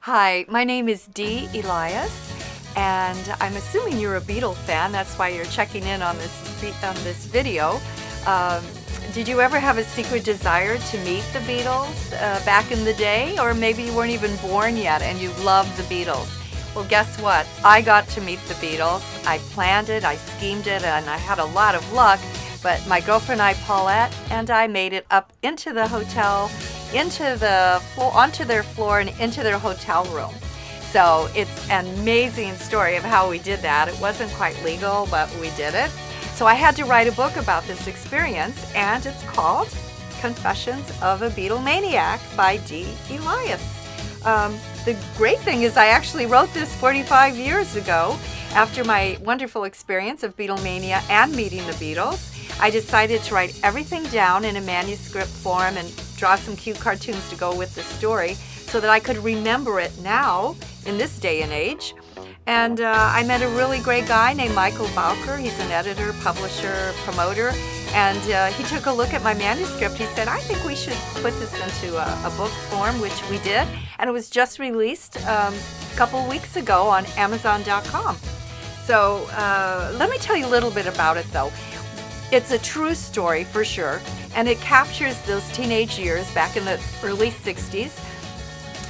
Hi, my name is Dee Elias, and I'm assuming you're a Beatle fan. That's why you're checking in on this video. Did you ever have a secret desire to meet the Beatles back in the day? Or maybe you weren't even born yet and you loved the Beatles. Well, guess what? I got to meet the Beatles. I planned it, I schemed it, and I had a lot of luck. But my girlfriend and I, Paulette, and I made it up into the hotel, onto their floor and into their hotel room. So it's an amazing story of how we did that. It wasn't quite legal, but we did it. So I had to write a book about this experience, and it's called Confessions of a Beatlemaniac by Dee Elias. The great thing is I actually wrote this 45 years ago after my wonderful experience of Beatlemania and meeting the Beatles. I decided to write everything down in a manuscript form and draw some cute cartoons to go with the story so that I could remember it now in this day and age. And I met a really great guy named Michael Bowker. He's an editor, publisher, promoter, and he took a look at my manuscript. He said, I think we should put this into a book form, which we did, and it was just released a couple weeks ago on Amazon.com. So let me tell you a little bit about it, though. It's a true story for sure, and it captures those teenage years back in the early 60s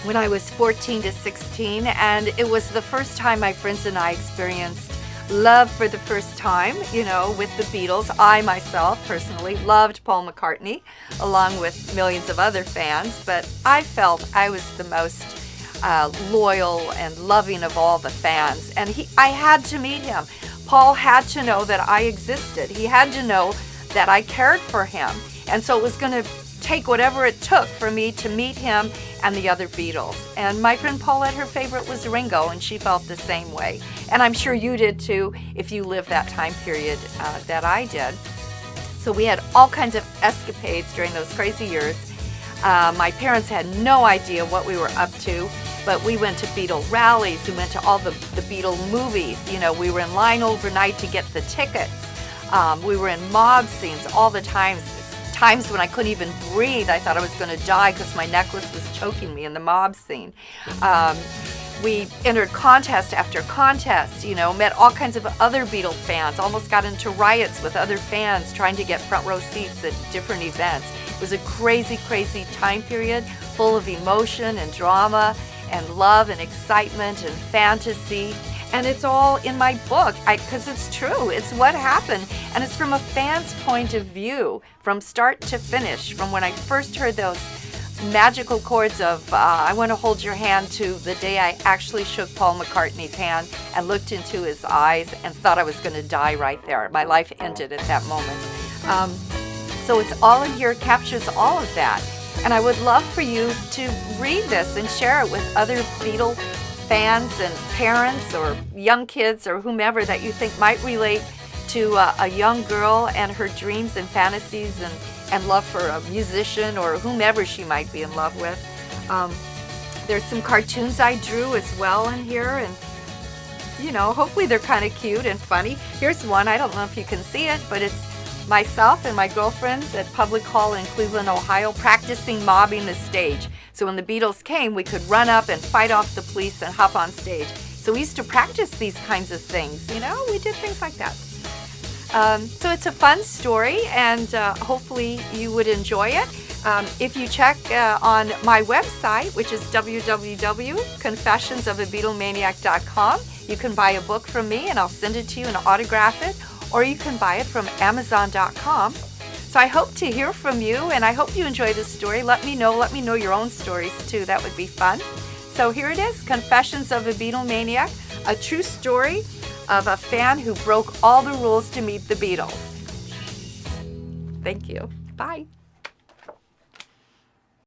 when I was 14 to 16, and it was the first time my friends and I experienced love for the first time, with the Beatles. I myself personally loved Paul McCartney, along with millions of other fans, but I felt I was the most loyal and loving of all the fans, and I had to meet him. Paul had to know that I existed. He had to know that I cared for him. And so it was going to take whatever it took for me to meet him and the other Beatles. And my friend Paulette, her favorite was Ringo, and she felt the same way. And I'm sure you did too if you lived that time period that I did. So we had all kinds of escapades during those crazy years. My parents had no idea what we were up to. But we went to Beatle rallies, we went to all the Beatle movies, we were in line overnight to get the tickets. We were in mob scenes all the times when I couldn't even breathe. I thought I was going to die because my necklace was choking me in the mob scene. We entered contest after contest, met all kinds of other Beatle fans, almost got into riots with other fans trying to get front row seats at different events. It was a crazy, crazy time period full of emotion and drama and love and excitement and fantasy. And it's all in my book because it's true. It's what happened. And it's from a fan's point of view, from start to finish, from when I first heard those magical chords of I Want to Hold Your Hand to the day I actually shook Paul McCartney's hand and looked into his eyes and thought I was going to die right there. My life ended at that moment. So it's all in here, captures all of that. And I would love for you to read this and share it with other Beatle fans and parents or young kids or whomever that you think might relate to a young girl and her dreams and fantasies and love for a musician or whomever she might be in love with. There's some cartoons I drew as well in here, and hopefully they're kind of cute and funny. Here's one. I don't know if you can see it, but it's myself and my girlfriends at Public Hall in Cleveland, Ohio, practicing mobbing the stage. So when the Beatles came, we could run up and fight off the police and hop on stage. So we used to practice these kinds of things, we did things like that. So it's a fun story, and hopefully you would enjoy it. If you check on my website, which is www.confessionsofabeatlemaniac.com, you can buy a book from me and I'll send it to you and autograph it. Or you can buy it from Amazon.com. So I hope to hear from you, and I hope you enjoy this story. Let me know your own stories too. That would be fun. So here it is, Confessions of a Beatlemaniac, a true story of a fan who broke all the rules to meet the Beatles. Thank you. Bye.